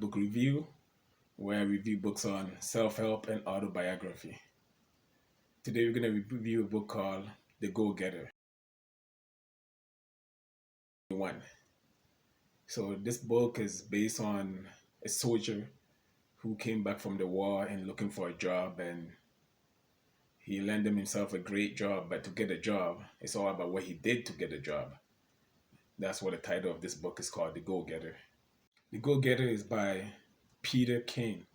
book review, where I review books on self-help and autobiography. Today we're going to review a book called The Go-Getter. One. So this book is based on a soldier who came back from the war and looking for a job, and he landed himself a great job, but to get a job, it's all about what he did to get a job. That's what the title of this book is called, The Go-Getter. The Go-Getter is by Peter Kyne,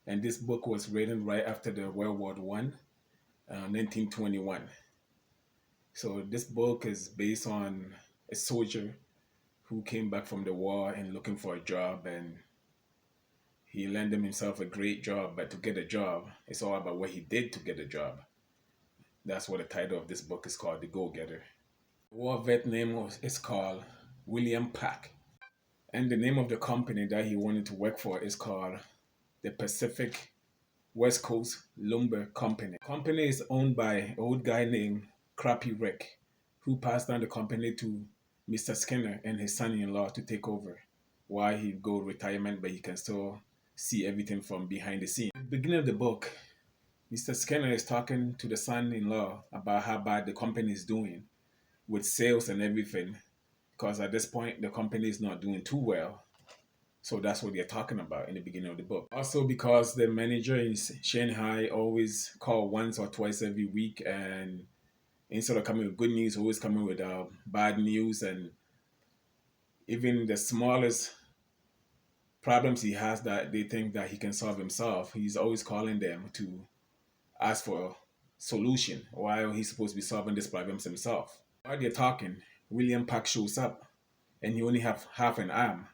and this book was written right after the World War I, 1921. So this book is based on a soldier who came back from the war and looking for a job, and he landed himself a great job, but to get a job, it's all about what he did to get a job. That's what the title of this book is called, The Go-Getter. The war vet name is called William Peck, and the name of the company that he wanted to work for is called the Pacific West Coast Lumber Company. The company is owned by an old guy named Cappy Ricks, who passed down the company to Mr. Skinner and his son-in-law to take over while he go retirement, but he can still see everything from behind the scene. At the beginning of the book, Mr. Skinner is talking to the son-in-law about how bad the company is doing with sales and everything, because at this point the company is not doing too well. So that's what they're talking about in the beginning of the book. Also because the manager in Shanghai always call once or twice every week, and instead of coming with good news, always coming with bad news, and even the smallest problems he has that they think that he can solve himself, he's always calling them to ask for a solution while he's supposed to be solving these problems himself. While they're talking, William Peck shows up, and he only have half an arm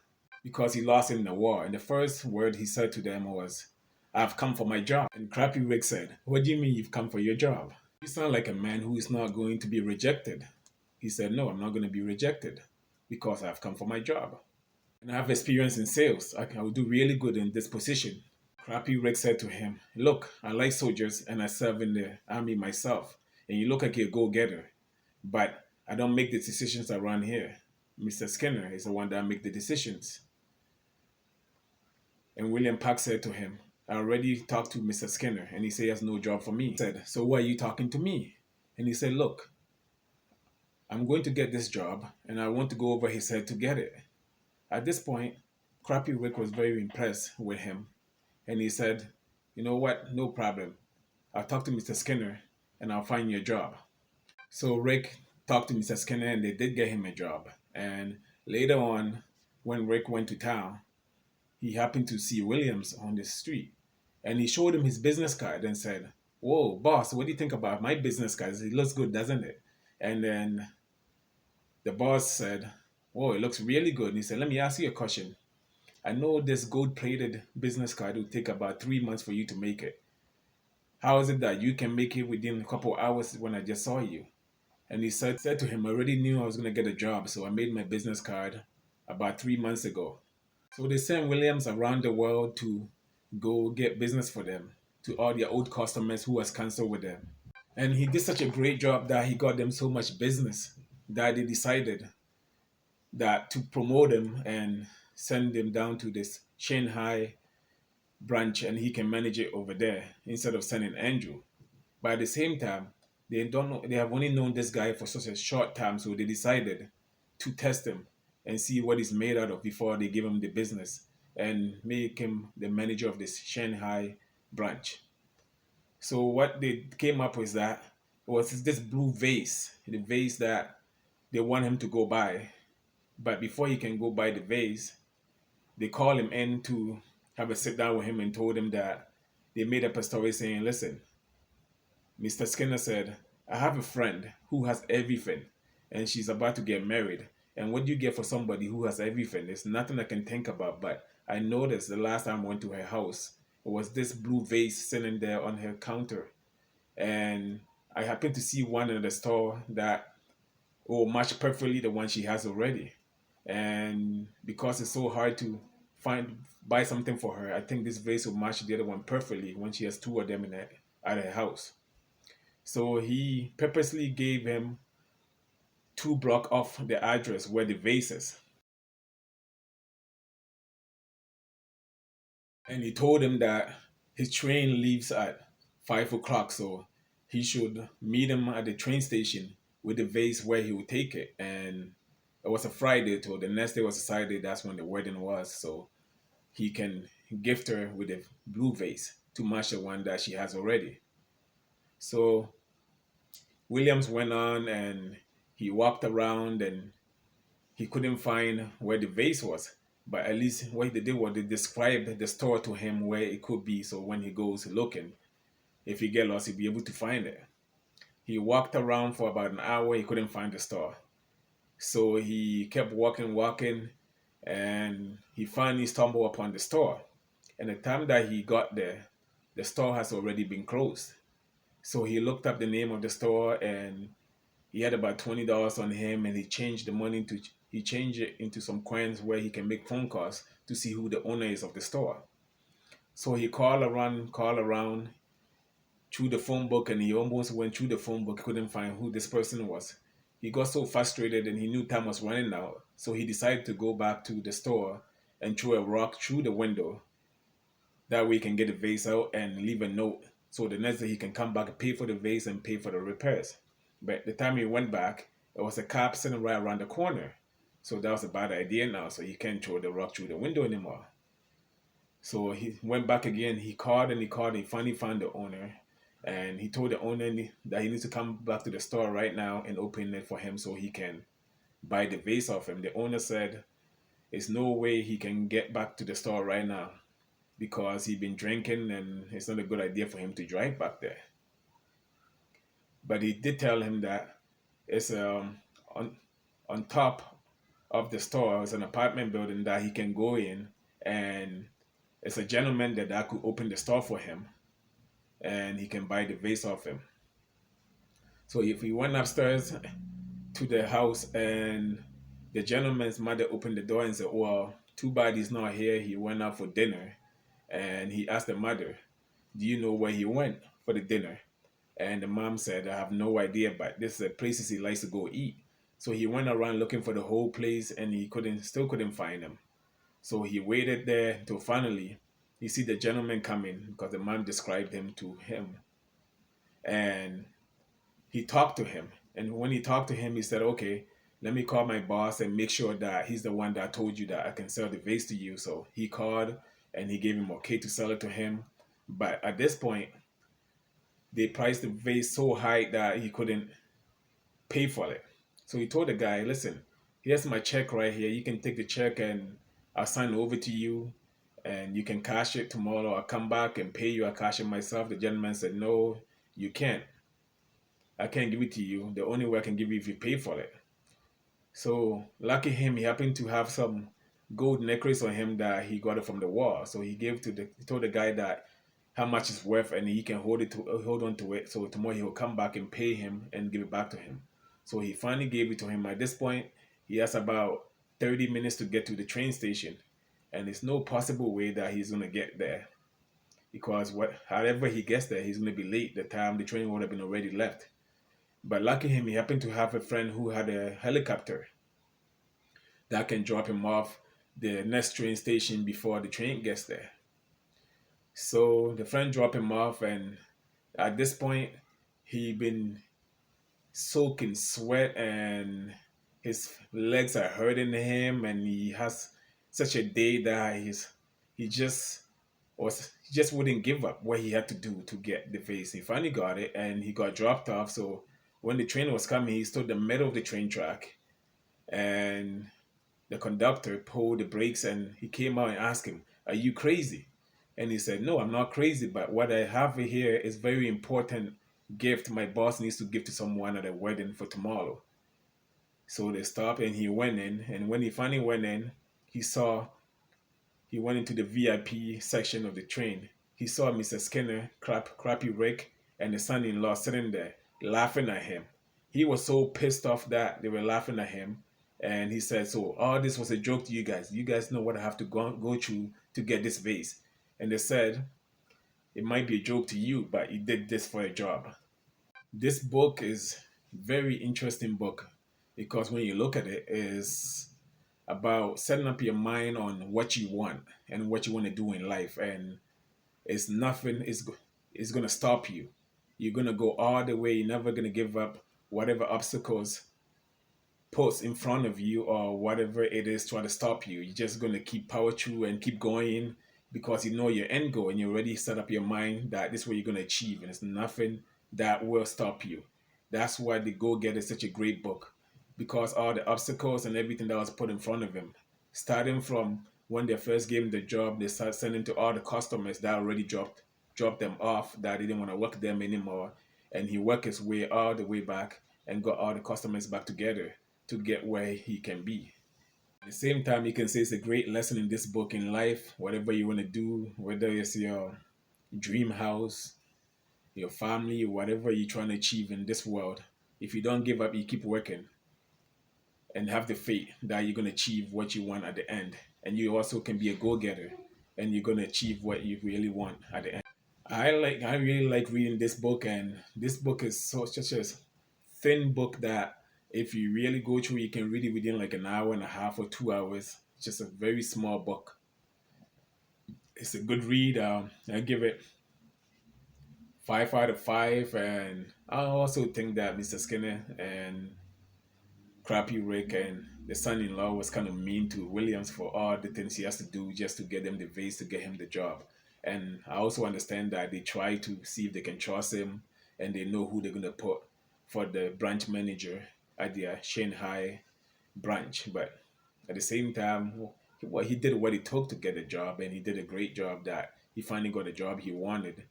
because he lost in the war. And the first word he said to them was, "I've come for my job." And Cappy Ricks said, "What do you mean you've come for your job? You sound like a man who is not going to be rejected." He said, "No, I'm not going to be rejected because I've come for my job. And I have experience in sales. I will do really good in this position." Cappy Ricks said to him, "Look, I like soldiers and I serve in the army myself. And you look like you're a go-getter. But I don't make the decisions around here. Mr. Skinner is the one that make the decisions." And William Peck said to him, "I already talked to Mr. Skinner and he said he has no job for me." He said, "So why are you talking to me?" And he said, "Look, I'm going to get this job and I want to go over his head to get it." At this point, Cappy Ricks was very impressed with him, and he said, "You know what? No problem. I'll talk to Mr. Skinner and I'll find you a job." So Rick talked to Mr. Skinner and they did get him a job. And later on, when Rick went to town, he happened to see Williams on the street, and he showed him his business card and said, "Whoa, boss, what do you think about my business card? It looks good, doesn't it?" And then the boss said, "Whoa, it looks really good." And he said, "Let me ask you a question. I know this gold-plated business card will take about 3 months for you to make it. How is it that you can make it within a couple hours when I just saw you?" And he said to him, "I already knew I was going to get a job, so I made my business card about 3 months ago." So they sent Williams around the world to go get business for them, to all their old customers who was canceled with them. And he did such a great job that he got them so much business that they decided that to promote him and send him down to this Shanghai branch, and he can manage it over there instead of sending Andrew. But at the same time, they don't know, they have only known this guy for such a short time, so they decided to test him and see what he's made out of before they give him the business and make him the manager of this Shanghai branch. So what they came up with that was this blue vase, the vase that they want him to go buy. But before he can go buy the vase, they call him in to have a sit down with him and told him that they made up a story saying, "Listen, Mr. Skinner said, I have a friend who has everything and she's about to get married. And what do you get for somebody who has everything? There's nothing I can think about, but I noticed the last time I went to her house, it was this blue vase sitting there on her counter. And I happened to see one in the store that will match perfectly the one she has already. And because it's so hard to buy something for her, I think this vase will match the other one perfectly when she has two of them at her house." So he purposely gave him 2 blocks off the address where the vase is. and he told him that his train leaves at 5 o'clock, so he should meet him at the train station with the vase where he would take it. And it was a Friday, so the next day was a Saturday. That's when the wedding was, so he can gift her with a blue vase to match the one that she has already. So Williams went on and he walked around and he couldn't find where the vase was. But at least what they did was they described the store to him where it could be. So when he goes looking, if he get lost, he'll be able to find it. He walked around for about an hour. He couldn't find the store. So he kept walking, walking, and he finally stumbled upon the store. And the time that he got there, the store has already been closed. So he looked up the name of the store and he had about $20 on him, and he changed it into some coins where he can make phone calls to see who the owner is of the store. So he called around through the phone book, and he almost went through the phone book, couldn't find who this person was. He got so frustrated and he knew time was running out. So he decided to go back to the store and throw a rock through the window. That way he can get the vase out and leave a note. So the next day he can come back and pay for the vase and pay for the repairs. But the time he went back, there was a cop sitting right around the corner. So that was a bad idea now. So he can't throw the rock through the window anymore. So he went back again. He called and he called. And he finally found the owner. And he told the owner that he needs to come back to the store right now and open it for him so he can buy the vase off him. The owner said there's no way he can get back to the store right now because he's been drinking and it's not a good idea for him to drive back there. But he did tell him that it's on on top of the store. It's an apartment building that he can go in, and it's a gentleman that could open the store for him, and he can buy the vase off him. So if he went upstairs to the house, and the gentleman's mother opened the door and said, "Well, too bad he's not here. He went out for dinner." And he asked the mother, "Do you know where he went for the dinner?" And the mom said, "I have no idea, but this is the places he likes to go eat." So he went around looking for the whole place and he still couldn't find him. So he waited there till finally he see the gentleman coming because the mom described him to him. And he talked to him. And when he talked to him, he said, "Okay, let me call my boss and make sure that he's the one that told you that I can sell the vase to you." So he called and he gave him okay to sell it to him. But at this point, they priced the vase so high that he couldn't pay for it. So he told the guy, "Listen, here's my check right here. You can take the check and I'll sign it over to you and you can cash it tomorrow. I'll come back and pay you. I'll cash it myself." The gentleman said, "No, you can't. I can't give it to you. The only way I can give you if you pay for it." So lucky him, he happened to have some gold necklace on him that he got it from the wall. So he told the guy that how much it's worth and he can hold on to it. So tomorrow he will come back and pay him and give it back to him. So he finally gave it to him. At this point, he has about 30 minutes to get to the train station. And there's no possible way that he's gonna get there. Because however he gets there, he's gonna be late. The time the train would have been already left. But lucky him, he happened to have a friend who had a helicopter that can drop him off the next train station before the train gets there. So the friend dropped him off, and at this point, he been soaking sweat, and his legs are hurting him, and he has such a day that he just he just wouldn't give up what he had to do to get the vase. He finally got it, and he got dropped off. So when the train was coming, he stood in the middle of the train track, and the conductor pulled the brakes, and he came out and asked him, "Are you crazy?" And he said, "No, I'm not crazy, but what I have here is very important gift my boss needs to give to someone at a wedding for tomorrow." So they stopped and he went in. And when he finally went in, he went into the VIP section of the train. He saw Mr. Skinner, Crappy Rick, and the son-in-law sitting there laughing at him. He was so pissed off that they were laughing at him. And he said, "So all this was a joke to you guys. You guys know what I have to go through to get this vase." And they said, "It might be a joke to you, but he did this for a job." This book is very interesting book because when you look at it, is about setting up your mind on what you want and what you want to do in life. And it's nothing is going to stop you. You're going to go all the way. You're never going to give up whatever obstacles puts in front of you or whatever it is trying to stop you. You're just going to keep power through and keep going because you know your end goal and you already set up your mind that this is what you're going to achieve, and it's nothing that will stop you. That's why The Go Getter is such a great book, because all the obstacles and everything that was put in front of him, starting from when they first gave him the job, they started sending to all the customers that already dropped them off, that they didn't want to work them anymore, and he worked his way all the way back and got all the customers back together to get where he can be. At the same time, you can say it's a great lesson in this book in life, whatever you want to do, whether it's your dream house, your family, whatever you're trying to achieve in this world. If you don't give up, you keep working and have the faith that you're going to achieve what you want at the end. And you also can be a go-getter and you're going to achieve what you really want at the end. I really like reading this book, and this book is such a thin book that if you really go through, you can read it within like an hour and a half or 2 hours. It's just a very small book. It's a good read. I give it 5 out of 5, and I also think that Mr. Skinner and Crappy Rick and the son-in-law was kind of mean to Williams for all the things he has to do just to get them the vase to get him the job. And I also understand that they try to see if they can trust him and they know who they're going to put for the branch manager at their Shanghai branch. But at the same time, well, he did what it took to get a job, and he did a great job that he finally got a job he wanted.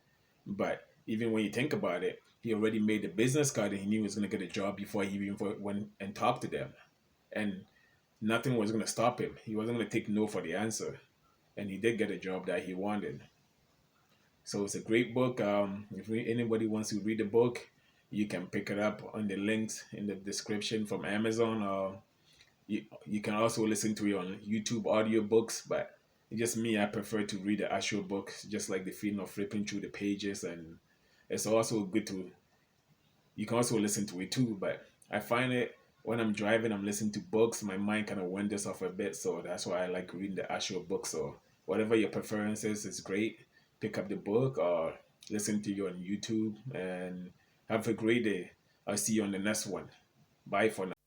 But even when you think about it, he already made the business card and he knew he was going to get a job before he even went and talked to them. And nothing was going to stop him. He wasn't going to take no for the answer. And he did get a job that he wanted. So it's a great book. If anybody wants to read the book, you can pick it up on the links in the description from Amazon, or you can also listen to it on YouTube audiobooks. But just me, I prefer to read the actual book, just like the feeling of flipping through the pages. And it's also good to, you can also listen to it too. But I find it when I'm driving, I'm listening to books, my mind kind of wanders off a bit. So that's why I like reading the actual book. So whatever your preference is great. Pick up the book or listen to you on YouTube, and have a great day. I'll see you on the next one. Bye for now.